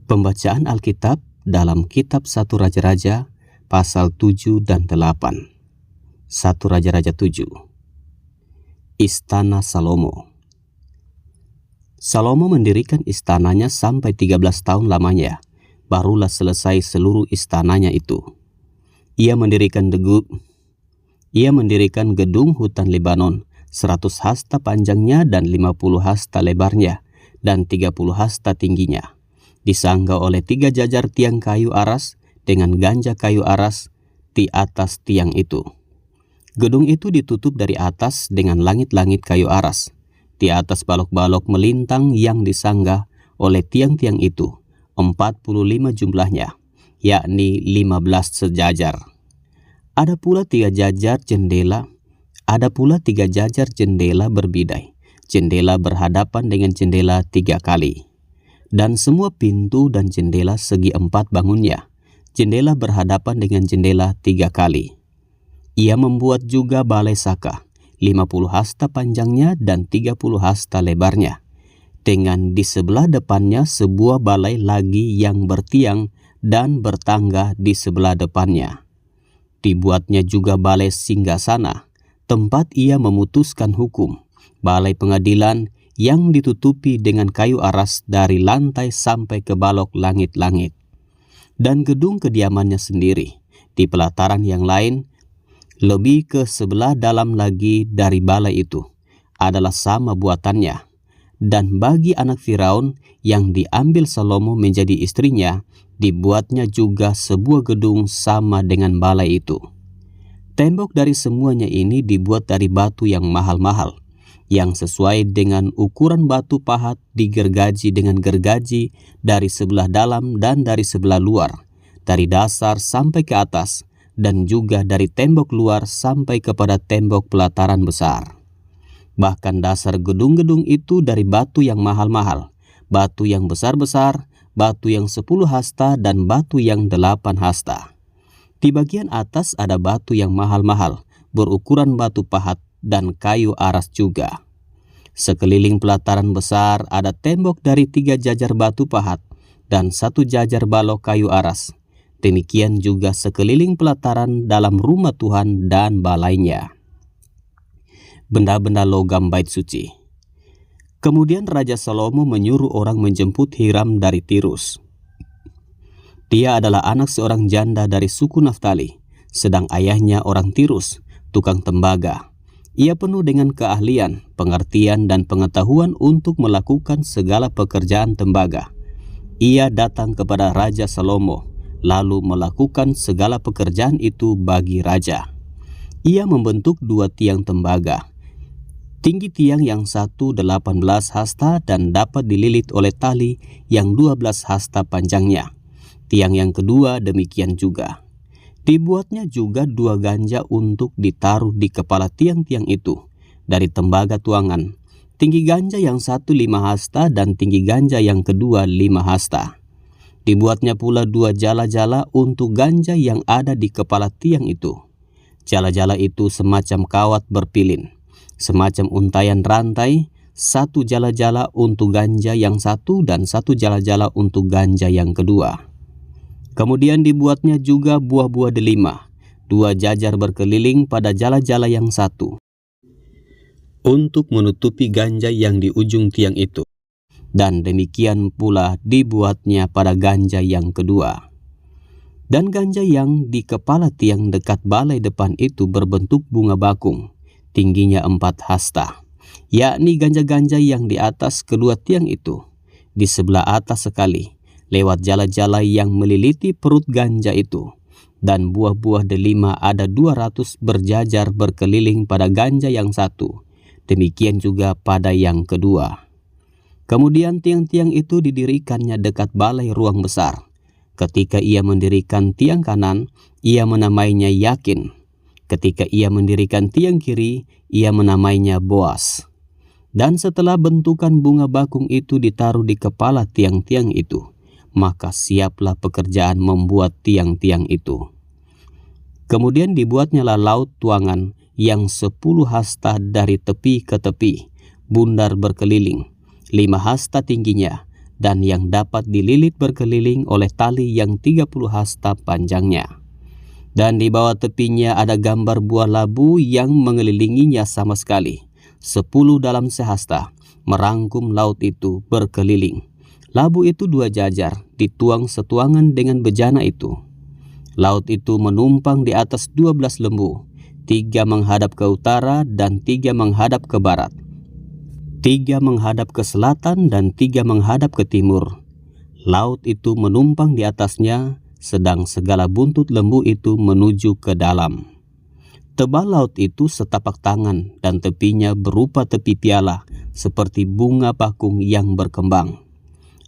Pembacaan Alkitab dalam Kitab 1 Raja-Raja pasal 7 dan 8. 1 Raja-Raja 7. Istana Salomo. Salomo mendirikan istananya sampai 13 tahun lamanya, barulah selesai seluruh istananya itu. Ia mendirikan gedung hutan Lebanon, 100 hasta panjangnya dan 50 hasta lebarnya, dan 30 hasta tingginya. Disangga oleh 3 jajar tiang kayu aras dengan ganja kayu aras di atas tiang itu. Gedung itu ditutup dari atas dengan langit-langit kayu aras. Di atas balok-balok melintang yang disangga oleh tiang-tiang itu, 45 jumlahnya, yakni 15 sejajar. Ada pula 3 jajar jendela berbidai. Jendela berhadapan dengan jendela 3 kali. Dan semua pintu dan jendela segi 4 bangunnya. Jendela berhadapan dengan jendela 3 kali. Ia membuat juga balai saka, 50 hasta panjangnya dan 30 hasta lebarnya. Dengan di sebelah depannya sebuah balai lagi yang bertiang dan bertangga di sebelah depannya. Dibuatnya juga balai singgasana, tempat ia memutuskan hukum, balai pengadilan yang ditutupi dengan kayu aras dari lantai sampai ke balok langit-langit. Dan gedung kediamannya sendiri, di pelataran yang lain, lebih ke sebelah dalam lagi dari balai itu, adalah sama buatannya. Dan bagi anak Firaun yang diambil Salomo menjadi istrinya, dibuatnya juga sebuah gedung sama dengan balai itu. Tembok dari semuanya ini dibuat dari batu yang mahal-mahal, yang sesuai dengan ukuran batu pahat digergaji dengan gergaji dari sebelah dalam dan dari sebelah luar, dari dasar sampai ke atas, dan juga dari tembok luar sampai kepada tembok pelataran besar. Bahkan dasar gedung-gedung itu dari batu yang mahal-mahal, batu yang besar-besar, batu yang 10 hasta dan batu yang 8 hasta. Di bagian atas ada batu yang mahal-mahal, berukuran batu pahat dan kayu aras juga. Sekeliling pelataran besar ada tembok dari 3 jajar batu pahat dan 1 jajar balok kayu aras. Demikian juga sekeliling pelataran dalam rumah Tuhan dan balainya. Benda-benda logam bait suci. Kemudian Raja Salomo menyuruh orang menjemput Hiram dari Tirus. Dia adalah anak seorang janda dari suku Naftali, sedang ayahnya orang Tirus, tukang tembaga. Ia penuh dengan keahlian, pengertian, dan pengetahuan untuk melakukan segala pekerjaan tembaga. Ia datang kepada Raja Salomo, lalu melakukan segala pekerjaan itu bagi raja. Ia membentuk 2 tiang tembaga. Tinggi tiang yang satu 18 hasta dan dapat dililit oleh tali yang 12 hasta panjangnya. Tiang yang kedua demikian juga. Dibuatnya juga 2 ganja untuk ditaruh di kepala tiang-tiang itu dari tembaga tuangan. Tinggi ganja yang satu 5 hasta dan tinggi ganja yang kedua 5 hasta. Dibuatnya pula 2 jala-jala untuk ganja yang ada di kepala tiang itu. Jala-jala itu semacam kawat berpilin, semacam untayan rantai, 1 jala-jala untuk ganja yang satu dan 1 jala-jala untuk ganja yang kedua. Kemudian dibuatnya juga buah-buah delima, 2 jajar berkeliling pada jala-jala yang satu, untuk menutupi ganja yang di ujung tiang itu. Dan demikian pula dibuatnya pada ganja yang kedua. Dan ganja yang di kepala tiang dekat balai depan itu berbentuk bunga bakung, tingginya 4 hasta, yakni ganja-ganja yang di atas kedua tiang itu, di sebelah atas sekali, lewat jala-jala yang meliliti perut ganja itu. Dan buah-buah delima ada 200 berjajar berkeliling pada ganja yang satu, demikian juga pada yang kedua. Kemudian tiang-tiang itu didirikannya dekat balai ruang besar. Ketika ia mendirikan tiang kanan, ia menamainya Yakin. Ketika ia mendirikan tiang kiri, ia menamainya Boas. Dan setelah bentukan bunga bakung itu ditaruh di kepala tiang-tiang itu, maka siaplah pekerjaan membuat tiang-tiang itu. Kemudian dibuatnyalah laut tuangan yang 10 hasta dari tepi ke tepi, bundar berkeliling, 5 hasta tingginya, dan yang dapat dililit berkeliling oleh tali yang 30 hasta panjangnya. Dan di bawah tepinya ada gambar buah labu yang mengelilinginya sama sekali, 10 dalam sehasta, merangkum laut itu berkeliling. Labu itu 2 jajar, dituang setuangan dengan bejana itu. Laut itu menumpang di atas 12 lembu, 3 menghadap ke utara dan 3 menghadap ke barat, 3 menghadap ke selatan dan 3 menghadap ke timur. Laut itu menumpang di atasnya, sedang segala buntut lembu itu menuju ke dalam. Tebal laut itu setapak tangan dan tepinya berupa tepi piala, seperti bunga bakung yang berkembang.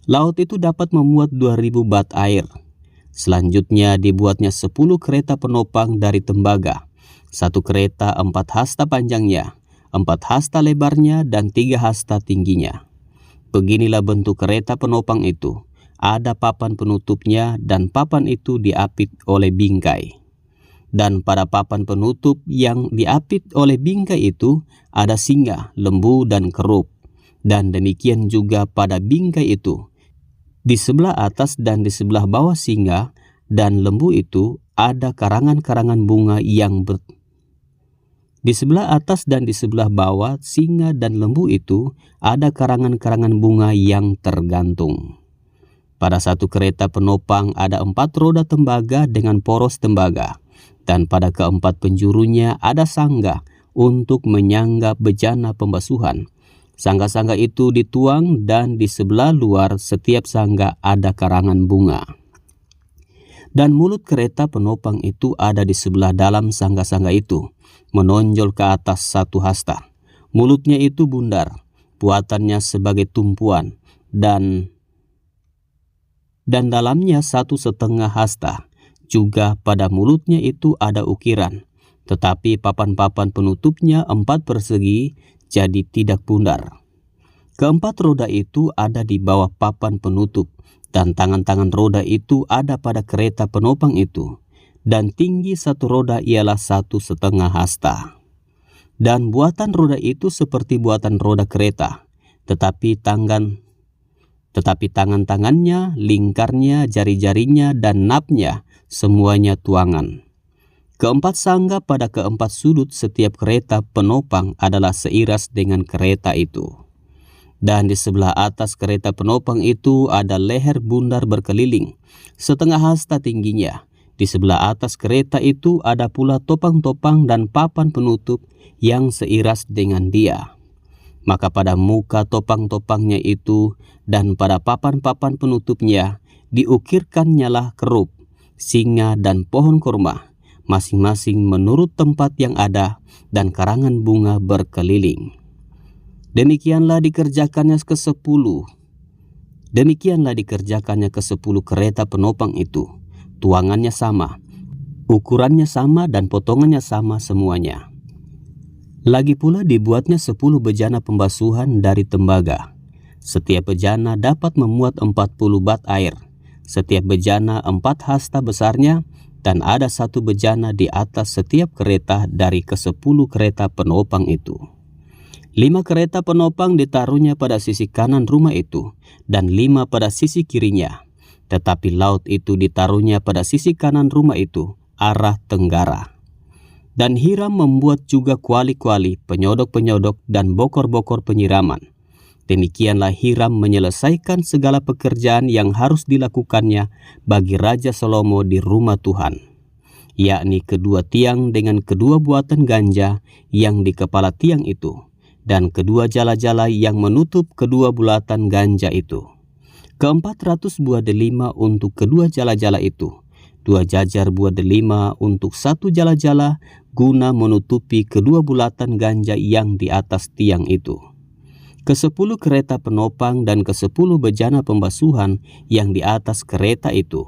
Laut itu dapat memuat 2000 bat air. Selanjutnya dibuatnya 10 kereta penopang dari tembaga. 1 kereta 4 hasta panjangnya, 4 hasta lebarnya dan 3 hasta tingginya. Beginilah bentuk kereta penopang itu. Ada papan penutupnya dan papan itu diapit oleh bingkai. Dan pada papan penutup yang diapit oleh bingkai itu ada singa, lembu dan kerub. Dan demikian juga pada bingkai itu. Di sebelah atas dan di sebelah bawah singa dan lembu itu ada karangan-karangan bunga yang Di sebelah atas dan di sebelah bawah singa dan lembu itu ada karangan-karangan bunga yang tergantung. Pada 1 kereta penopang ada 4 roda tembaga dengan poros tembaga, dan pada keempat penjurunya ada sangga untuk menyangga bejana pembasuhan. Sangga-sangga itu dituang dan di sebelah luar setiap sangga ada karangan bunga. Dan mulut kereta penopang itu ada di sebelah dalam sangga-sangga itu, menonjol ke atas 1 hasta. Mulutnya itu bundar, buatannya sebagai tumpuan, dan dalamnya 1,5 hasta. Juga pada mulutnya itu ada ukiran, tetapi papan-papan penutupnya 4 persegi, jadi tidak bundar. Keempat roda itu ada di bawah papan penutup, dan tangan-tangan roda itu ada pada kereta penopang itu, dan tinggi 1 roda ialah 1,5 hasta. Dan buatan roda itu seperti buatan roda kereta, tetapi tangan-tangannya, lingkarnya, jari-jarinya, dan napnya semuanya tuangan. Keempat sangga pada keempat sudut setiap kereta penopang adalah seiras dengan kereta itu. Dan di sebelah atas kereta penopang itu ada leher bundar berkeliling, 0,5 hasta tingginya. Di sebelah atas kereta itu ada pula topang-topang dan papan penutup yang seiras dengan dia. Maka pada muka topang-topangnya itu dan pada papan-papan penutupnya diukirkannyalah kerub, singa dan pohon kurma, masing-masing menurut tempat yang ada, dan karangan bunga berkeliling. Demikianlah dikerjakannya ke-10 kereta penopang itu. Tuangannya sama, ukurannya sama, dan potongannya sama semuanya. Lagi pula dibuatnya 10 bejana pembasuhan dari tembaga. Setiap bejana dapat memuat 40 bat air. Setiap bejana 4 hasta besarnya, dan ada 1 bejana di atas setiap kereta dari ke-10 kereta penopang itu. 5 kereta penopang ditaruhnya pada sisi kanan rumah itu, dan 5 pada sisi kirinya. Tetapi laut itu ditaruhnya pada sisi kanan rumah itu, arah tenggara. Dan Hiram membuat juga kuali-kuali, penyodok-penyodok, dan bokor-bokor penyiraman. Demikianlah Hiram menyelesaikan segala pekerjaan yang harus dilakukannya bagi Raja Salomo di rumah Tuhan, yakni kedua tiang dengan kedua buatan ganja yang di kepala tiang itu, dan kedua jala-jala yang menutup kedua bulatan ganja itu. 400 buah delima untuk kedua jala-jala itu, 2 jajar buah delima untuk 1 jala-jala guna menutupi kedua bulatan ganja yang di atas tiang itu. Ke-10 kereta penopang dan ke-10 bejana pembasuhan yang di atas kereta itu.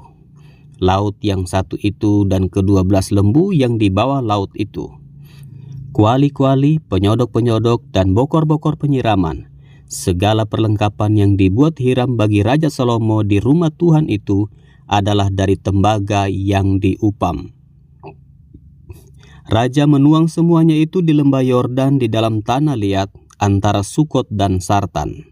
Laut yang 1 itu dan ke-12 lembu yang di bawah laut itu. Kuali-kuali, penyodok-penyodok, dan bokor-bokor penyiraman. Segala perlengkapan yang dibuat Hiram bagi Raja Salomo di rumah Tuhan itu adalah dari tembaga yang diupam. Raja menuang semuanya itu di lembah Yordan di dalam tanah liat antara Sukot dan Sartan.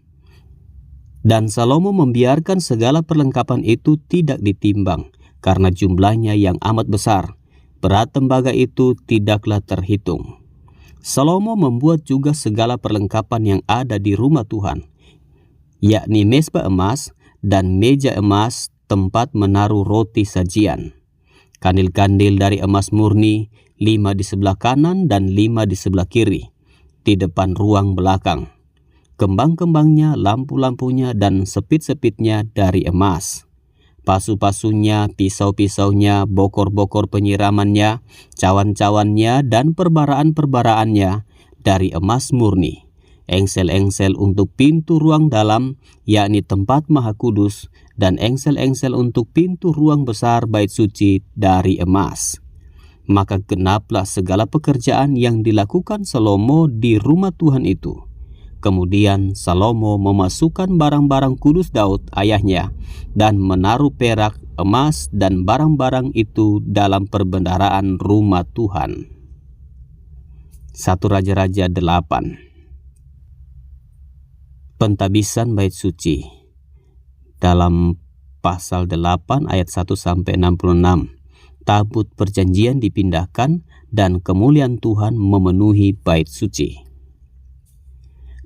Dan Salomo membiarkan segala perlengkapan itu tidak ditimbang, karena jumlahnya yang amat besar. Berat tembaga itu tidaklah terhitung. Salomo membuat juga segala perlengkapan yang ada di rumah Tuhan, yakni mezbah emas dan meja emas tempat menaruh roti sajian. Kandil-kandil dari emas murni, 5 di sebelah kanan dan 5 di sebelah kiri, di depan ruang belakang. Kembang-kembangnya, lampu-lampunya, dan sepit-sepitnya dari emas. Pasu-pasunya, pisau-pisaunya, bokor-bokor penyiramannya, cawan-cawannya, dan perbaraan-perbaraannya dari emas murni. Engsel-engsel untuk pintu ruang dalam, yakni tempat maha kudus, dan engsel-engsel untuk pintu ruang besar bait suci dari emas. Maka genaplah segala pekerjaan yang dilakukan Salomo di rumah Tuhan itu. Kemudian Salomo memasukkan barang-barang kudus Daud ayahnya dan menaruh perak, emas, dan barang-barang itu dalam perbendaharaan rumah Tuhan. 1 Raja-Raja 8. Pentabisan bait suci. Dalam pasal 8 ayat 1-66, tabut perjanjian dipindahkan dan kemuliaan Tuhan memenuhi bait suci.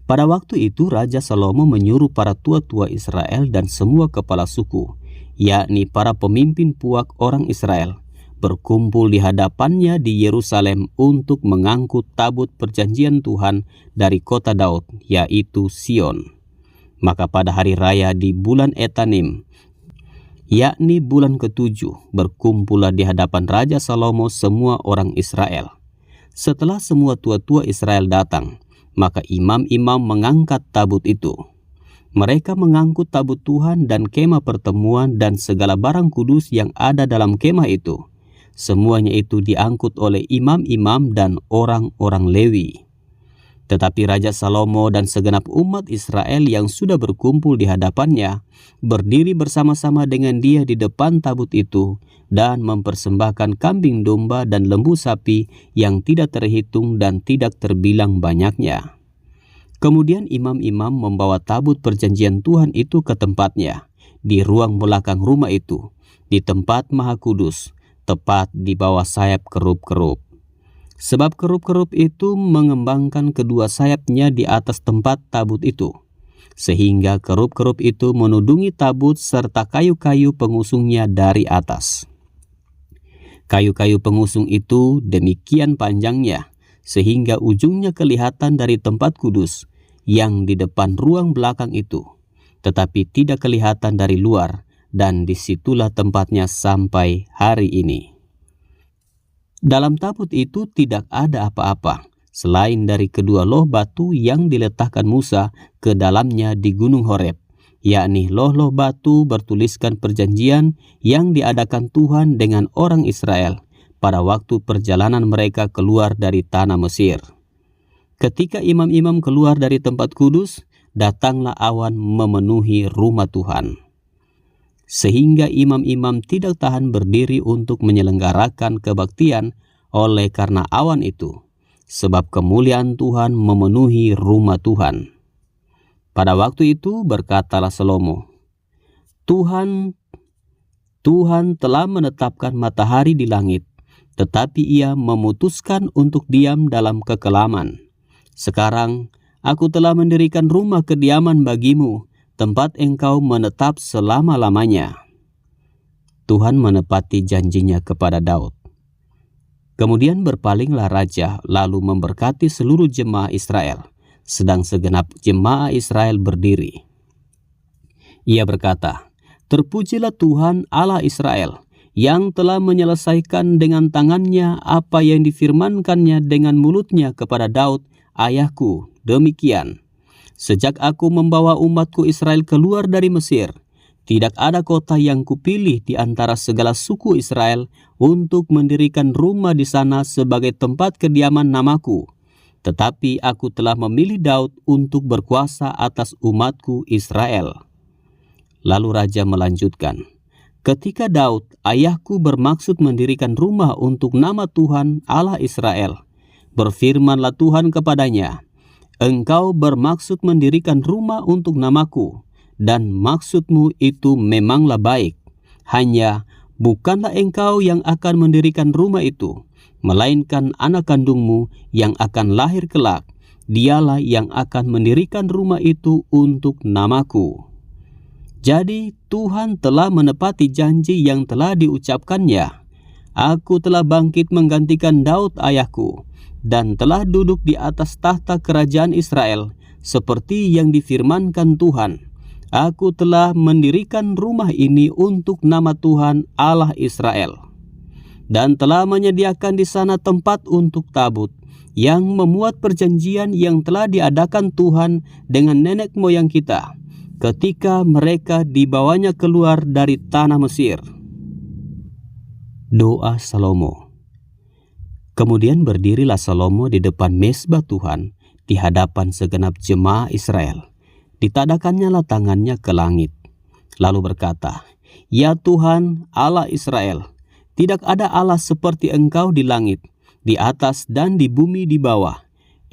Pada waktu itu Raja Salomo menyuruh para tua-tua Israel dan semua kepala suku, yakni para pemimpin puak orang Israel, berkumpul di hadapannya di Yerusalem untuk mengangkut tabut perjanjian Tuhan dari kota Daud, yaitu Sion. Maka pada hari raya di bulan Etanim, yakni bulan ke-7, berkumpullah di hadapan Raja Salomo semua orang Israel. Setelah semua tua-tua Israel datang, maka imam-imam mengangkat tabut itu. Mereka mengangkut tabut Tuhan dan kemah pertemuan dan segala barang kudus yang ada dalam kemah itu. Semuanya itu diangkut oleh imam-imam dan orang-orang Lewi. Tetapi Raja Salomo dan segenap umat Israel yang sudah berkumpul di hadapannya, berdiri bersama-sama dengan dia di depan tabut itu, dan mempersembahkan kambing domba dan lembu sapi yang tidak terhitung dan tidak terbilang banyaknya. Kemudian imam-imam membawa tabut perjanjian Tuhan itu ke tempatnya, di ruang belakang rumah itu, di tempat maha kudus, tepat di bawah sayap kerup-kerup. Sebab kerup-kerup itu mengembangkan kedua sayapnya di atas tempat tabut itu, sehingga kerup-kerup itu menudungi tabut serta kayu-kayu pengusungnya dari atas. Kayu-kayu pengusung itu demikian panjangnya, sehingga ujungnya kelihatan dari tempat kudus yang di depan ruang belakang itu, tetapi tidak kelihatan dari luar, dan disitulah tempatnya sampai hari ini. Dalam tabut itu tidak ada apa-apa, selain dari kedua loh batu yang diletakkan Musa ke dalamnya di Gunung Horeb, yakni loh-loh batu bertuliskan perjanjian yang diadakan Tuhan dengan orang Israel pada waktu perjalanan mereka keluar dari tanah Mesir. Ketika imam-imam keluar dari tempat kudus, datanglah awan memenuhi rumah Tuhan, sehingga imam-imam tidak tahan berdiri untuk menyelenggarakan kebaktian oleh karena awan itu, sebab kemuliaan Tuhan memenuhi rumah Tuhan. Pada waktu itu berkatalah Salomo, Tuhan telah menetapkan matahari di langit, tetapi ia memutuskan untuk diam dalam kekelaman. Sekarang aku telah mendirikan rumah kediaman bagimu, tempat engkau menetap selama-lamanya. Tuhan menepati janjinya kepada Daud. Kemudian berpalinglah raja lalu memberkati seluruh jemaah Israel, sedang segenap jemaah Israel berdiri. Ia berkata, Terpujilah Tuhan Allah Israel, yang telah menyelesaikan dengan tangannya apa yang difirmankannya dengan mulutnya kepada Daud, ayahku, demikian. Sejak aku membawa umatku Israel keluar dari Mesir, tidak ada kota yang kupilih di antara segala suku Israel untuk mendirikan rumah di sana sebagai tempat kediaman namaku. Tetapi aku telah memilih Daud untuk berkuasa atas umatku Israel. Lalu raja melanjutkan, ketika Daud, ayahku bermaksud mendirikan rumah untuk nama Tuhan Allah Israel, berfirmanlah Tuhan kepadanya, Engkau bermaksud mendirikan rumah untuk namaku, dan maksudmu itu memanglah baik. Hanya bukanlah engkau yang akan mendirikan rumah itu, melainkan anak kandungmu yang akan lahir kelak. Dialah yang akan mendirikan rumah itu untuk namaku. Jadi Tuhan telah menepati janji yang telah diucapkannya. Aku telah bangkit menggantikan Daud ayahku, dan telah duduk di atas tahta kerajaan Israel, seperti yang difirmankan Tuhan. Aku telah mendirikan rumah ini untuk nama Tuhan Allah Israel, dan telah menyediakan di sana tempat untuk tabut, yang memuat perjanjian yang telah diadakan Tuhan dengan nenek moyang kita, ketika mereka dibawanya keluar dari tanah Mesir. Doa Salomo. Kemudian berdirilah Salomo di depan mezbah Tuhan, di hadapan segenap jemaah Israel. Ditadakannya tangannya ke langit, lalu berkata, Ya Tuhan Allah Israel, tidak ada Allah seperti Engkau di langit, di atas dan di bumi di bawah.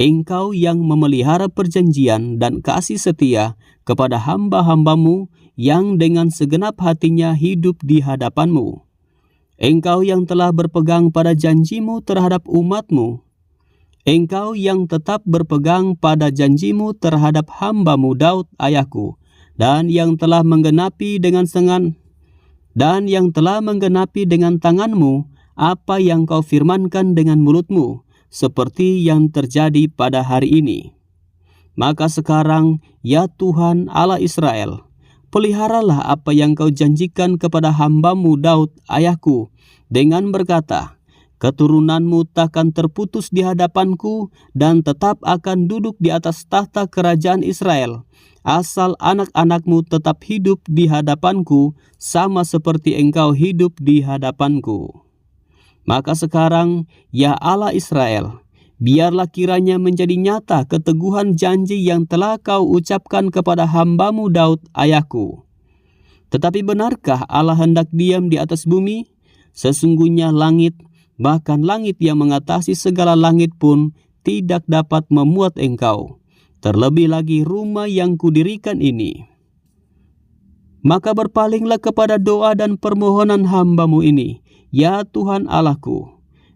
Engkau yang memelihara perjanjian dan kasih setia kepada hamba-hambamu yang dengan segenap hatinya hidup di hadapanmu. Engkau yang telah berpegang pada janjimu terhadap umatmu. Engkau yang tetap berpegang pada janjimu terhadap hambamu Daud ayahku, dan yang telah menggenapi dengan tanganmu apa yang kau firmankan dengan mulutmu, seperti yang terjadi pada hari ini. Maka sekarang, ya Tuhan Allah Israel, peliharalah apa yang kau janjikan kepada hambamu Daud ayahku, dengan berkata, keturunanmu takkan terputus di hadapanku, dan tetap akan duduk di atas tahta kerajaan Israel, asal anak-anakmu tetap hidup di hadapanku, sama seperti engkau hidup di hadapanku. Maka sekarang, ya Allah Israel, biarlah kiranya menjadi nyata keteguhan janji yang telah kau ucapkan kepada hambamu Daud ayahku. Tetapi benarkah Allah hendak diam di atas bumi? Sesungguhnya langit, bahkan langit yang mengatasi segala langit pun tidak dapat memuat engkau. Terlebih lagi rumah yang kudirikan ini. Maka berpalinglah kepada doa dan permohonan hambamu ini, ya Tuhan Allahku.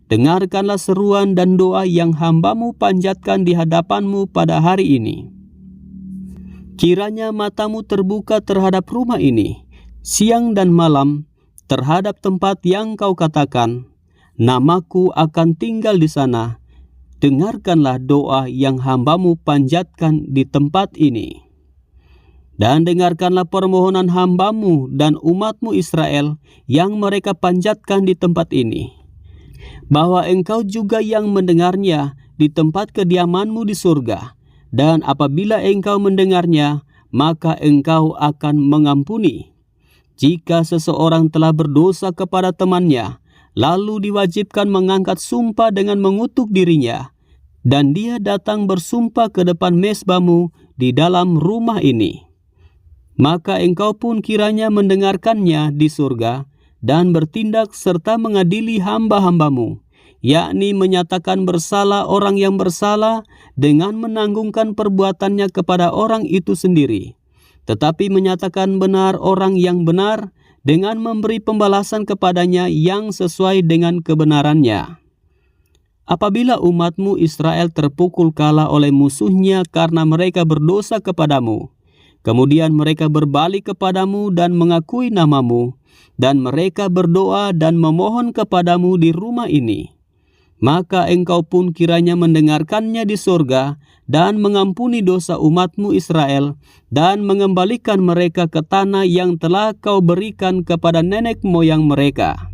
Dengarkanlah seruan dan doa yang hambamu panjatkan di hadapanmu pada hari ini. Kiranya matamu terbuka terhadap rumah ini, siang dan malam, terhadap tempat yang kau katakan, namaku akan tinggal di sana. Dengarkanlah doa yang hambamu panjatkan di tempat ini. Dan dengarkanlah permohonan hambamu dan umatmu Israel yang mereka panjatkan di tempat ini, bahwa engkau juga yang mendengarnya di tempat kediamanmu di surga. Dan apabila engkau mendengarnya, maka engkau akan mengampuni. Jika seseorang telah berdosa kepada temannya, lalu diwajibkan mengangkat sumpah dengan mengutuk dirinya, dan dia datang bersumpah ke depan mezbahmu di dalam rumah ini, maka engkau pun kiranya mendengarkannya di surga, dan bertindak serta mengadili hamba-hambamu, yakni menyatakan bersalah orang yang bersalah dengan menanggungkan perbuatannya kepada orang itu sendiri, tetapi menyatakan benar orang yang benar dengan memberi pembalasan kepadanya yang sesuai dengan kebenarannya. Apabila umatmu Israel terpukul kalah oleh musuhnya karena mereka berdosa kepadamu, kemudian mereka berbalik kepadamu dan mengakui namamu, dan mereka berdoa dan memohon kepadamu di rumah ini, maka engkau pun kiranya mendengarkannya di surga dan mengampuni dosa umatmu Israel, dan mengembalikan mereka ke tanah yang telah kau berikan kepada nenek moyang mereka.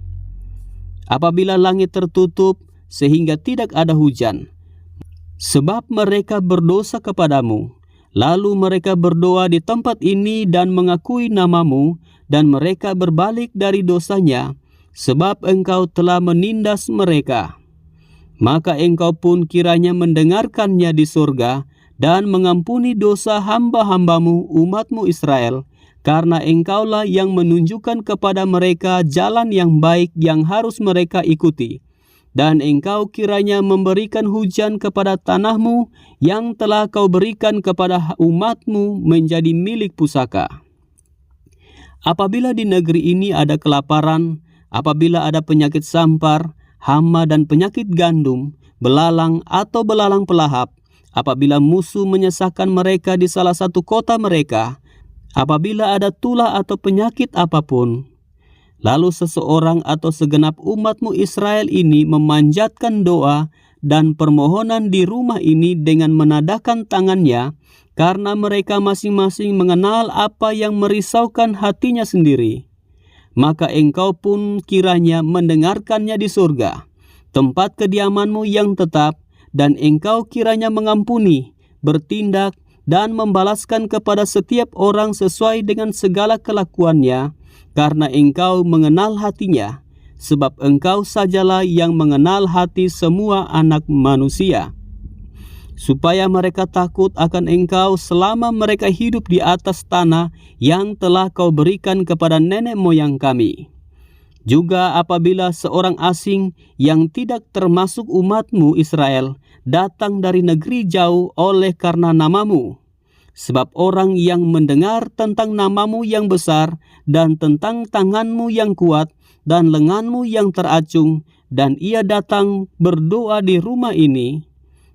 Apabila langit tertutup sehingga tidak ada hujan, sebab mereka berdosa kepadamu, lalu mereka berdoa di tempat ini dan mengakui namamu, dan mereka berbalik dari dosanya, sebab engkau telah menindas mereka, maka engkau pun kiranya mendengarkannya di surga dan mengampuni dosa hamba-hambamu umatmu Israel, karena engkaulah yang menunjukkan kepada mereka jalan yang baik yang harus mereka ikuti, dan engkau kiranya memberikan hujan kepada tanahmu yang telah kau berikan kepada umatmu menjadi milik pusaka. Apabila di negeri ini ada kelaparan, apabila ada penyakit sampar, hama dan penyakit gandum, belalang atau belalang pelahap, apabila musuh menyesakkan mereka di salah satu kota mereka, apabila ada tulah atau penyakit apapun, lalu seseorang atau segenap umatmu Israel ini memanjatkan doa dan permohonan di rumah ini dengan menadahkan tangannya, karena mereka masing-masing mengenal apa yang merisaukan hatinya sendiri, maka engkau pun kiranya mendengarkannya di surga, tempat kediamanmu yang tetap, dan engkau kiranya mengampuni, bertindak, dan membalaskan kepada setiap orang sesuai dengan segala kelakuannya, karena engkau mengenal hatinya, sebab engkau sajalah yang mengenal hati semua anak manusia, supaya mereka takut akan engkau selama mereka hidup di atas tanah yang telah kau berikan kepada nenek moyang kami. Juga apabila seorang asing yang tidak termasuk umatmu Israel datang dari negeri jauh oleh karena namamu, sebab orang yang mendengar tentang namamu yang besar dan tentang tanganmu yang kuat dan lenganmu yang teracung, dan ia datang berdoa di rumah ini,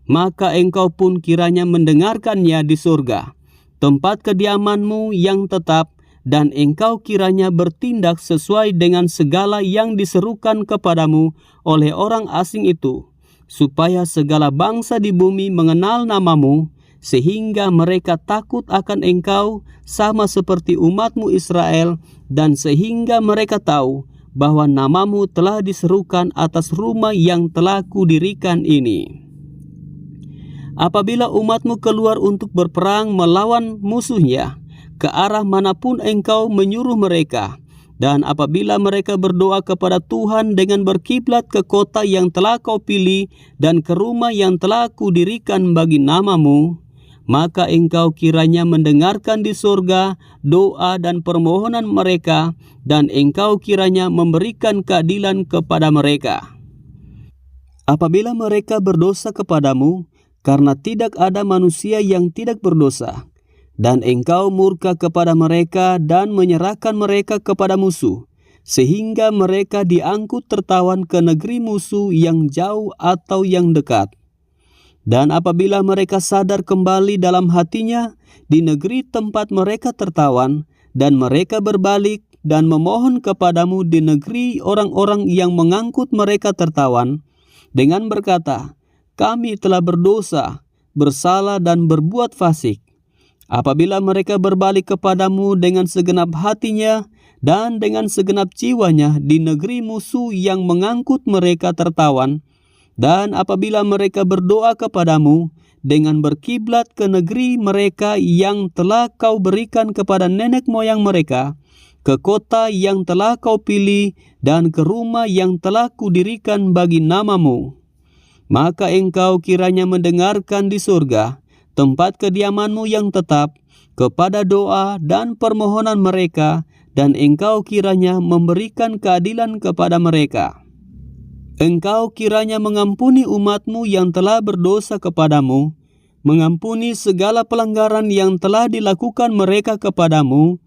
maka engkau pun kiranya mendengarkannya di surga, tempat kediamanmu yang tetap, dan engkau kiranya bertindak sesuai dengan segala yang diserukan kepadamu oleh orang asing itu, supaya segala bangsa di bumi mengenal namamu, sehingga mereka takut akan engkau sama seperti umatmu Israel, dan sehingga mereka tahu bahwa namamu telah diserukan atas rumah yang telah kudirikan ini. Apabila umatmu keluar untuk berperang melawan musuhnya, ke arah manapun engkau menyuruh mereka, dan apabila mereka berdoa kepada Tuhan dengan berkiblat ke kota yang telah kau pilih dan ke rumah yang telah kudirikan bagi namamu, maka engkau kiranya mendengarkan di surga doa dan permohonan mereka, dan engkau kiranya memberikan keadilan kepada mereka. Apabila mereka berdosa kepadamu, karena tidak ada manusia yang tidak berdosa, dan engkau murka kepada mereka dan menyerahkan mereka kepada musuh, sehingga mereka diangkut tertawan ke negeri musuh yang jauh atau yang dekat. Dan apabila mereka sadar kembali dalam hatinya di negeri tempat mereka tertawan, dan mereka berbalik dan memohon kepadamu di negeri orang-orang yang mengangkut mereka tertawan, dengan berkata, kami telah berdosa, bersalah dan berbuat fasik. Apabila mereka berbalik kepadamu dengan segenap hatinya dan dengan segenap jiwanya di negeri musuh yang mengangkut mereka tertawan, dan apabila mereka berdoa kepadamu dengan berkiblat ke negeri mereka yang telah kau berikan kepada nenek moyang mereka, ke kota yang telah kau pilih dan ke rumah yang telah kudirikan bagi namamu, maka engkau kiranya mendengarkan di surga, tempat kediamanmu yang tetap, kepada doa dan permohonan mereka, dan engkau kiranya memberikan keadilan kepada mereka. Engkau kiranya mengampuni umatmu yang telah berdosa kepadamu, mengampuni segala pelanggaran yang telah dilakukan mereka kepadamu,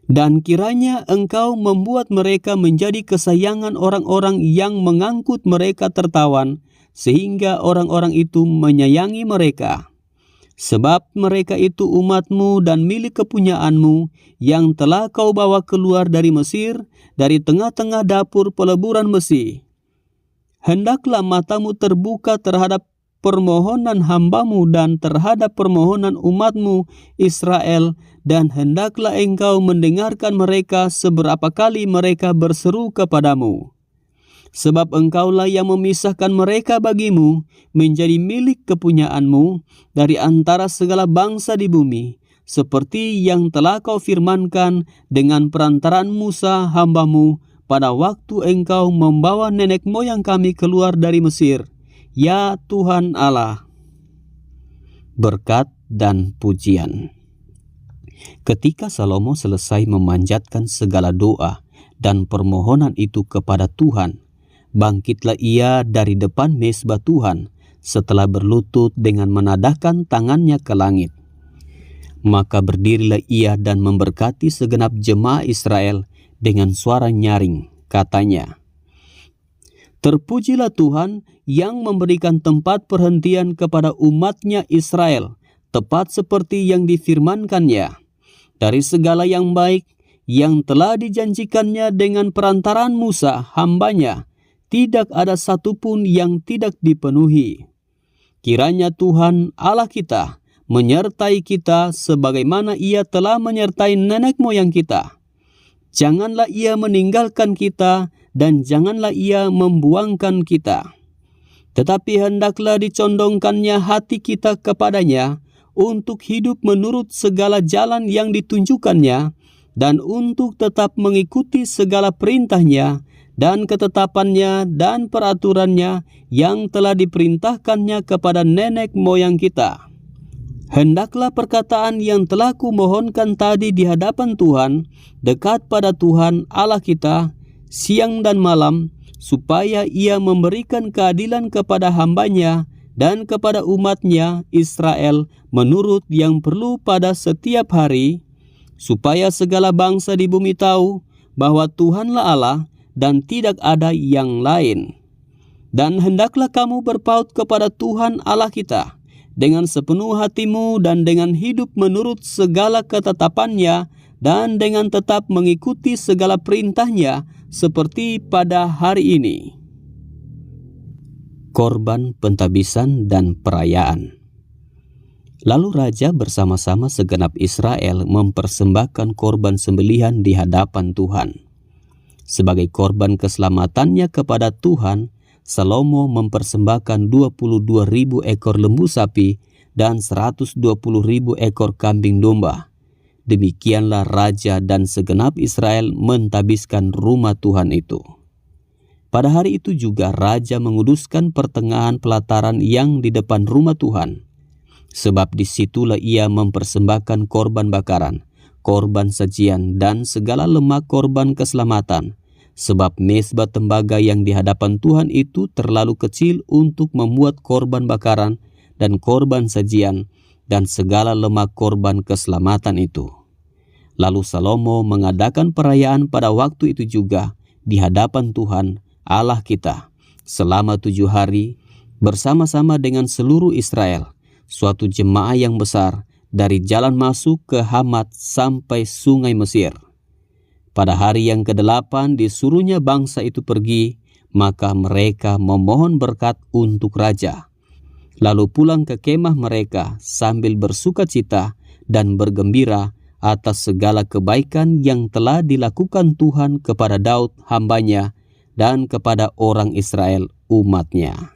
dan kiranya engkau membuat mereka menjadi kesayangan orang-orang yang mengangkut mereka tertawan, sehingga orang-orang itu menyayangi mereka. Sebab mereka itu umatmu dan milik kepunyaanmu yang telah kau bawa keluar dari Mesir, dari tengah-tengah dapur peleburan besi. Hendaklah matamu terbuka terhadap permohonan hambamu dan terhadap permohonan umatmu Israel, dan hendaklah engkau mendengarkan mereka seberapa kali mereka berseru kepadamu. Sebab engkaulah yang memisahkan mereka bagimu menjadi milik kepunyaanmu dari antara segala bangsa di bumi, seperti yang telah kau firmankan dengan perantaraan Musa hambamu pada waktu engkau membawa nenek moyang kami keluar dari Mesir, ya Tuhan Allah. Berkat dan pujian. Ketika Salomo selesai memanjatkan segala doa dan permohonan itu kepada Tuhan, Bangkitlah ia dari depan mezbah Tuhan setelah berlutut dengan menadahkan tangannya ke langit. Maka berdirilah ia dan memberkati segenap jemaah Israel dengan suara nyaring, katanya, "Terpujilah Tuhan yang memberikan tempat perhentian kepada umatnya Israel, tepat seperti yang difirmankannya. Dari segala yang baik yang telah dijanjikannya dengan perantaraan Musa, hambanya, tidak ada satupun yang tidak dipenuhi. Kiranya Tuhan Allah kita menyertai kita sebagaimana ia telah menyertai nenek moyang kita. Janganlah ia meninggalkan kita dan janganlah ia membuangkan kita. Tetapi hendaklah dicondongkannya hati kita kepadanya untuk hidup menurut segala jalan yang ditunjukkannya dan untuk tetap mengikuti segala perintahnya dan ketetapannya dan peraturannya yang telah diperintahkannya kepada nenek moyang kita. Hendaklah perkataan yang telah kumohonkan tadi di hadapan Tuhan, dekat pada Tuhan Allah kita, siang dan malam, supaya ia memberikan keadilan kepada hambanya dan kepada umatnya Israel menurut yang perlu pada setiap hari, supaya segala bangsa di bumi tahu bahwa Tuhanlah Allah dan tidak ada yang lain. Dan hendaklah kamu berpaut kepada Tuhan Allah kita dengan sepenuh hatimu dan dengan hidup menurut segala ketetapannya dan dengan tetap mengikuti segala perintahnya seperti pada hari ini." Korban pentabisan dan perayaan. Lalu raja bersama-sama segenap Israel mempersembahkan korban sembelihan di hadapan Tuhan. Sebagai korban keselamatannya kepada Tuhan, Salomo mempersembahkan 22.000 ekor lembu sapi dan 120.000 ekor kambing domba. Demikianlah raja dan segenap Israel mentabiskan rumah Tuhan itu. Pada hari itu juga raja menguduskan pertengahan pelataran yang di depan rumah Tuhan, sebab disitulah ia mempersembahkan korban bakaran, korban sajian, dan segala lemak korban keselamatan. Sebab mezbah tembaga yang di hadapan Tuhan itu terlalu kecil untuk memuat korban bakaran dan korban sajian dan segala lemak korban keselamatan itu. Lalu Salomo mengadakan perayaan pada waktu itu juga di hadapan Tuhan Allah kita selama 7 hari bersama-sama dengan seluruh Israel, suatu jemaah yang besar dari jalan masuk ke Hamat sampai sungai Mesir. Pada hari yang ke-8 disuruhnya bangsa itu pergi, maka mereka memohon berkat untuk raja. Lalu pulang ke kemah mereka sambil bersukacita dan bergembira atas segala kebaikan yang telah dilakukan Tuhan kepada Daud hambanya dan kepada orang Israel umatnya.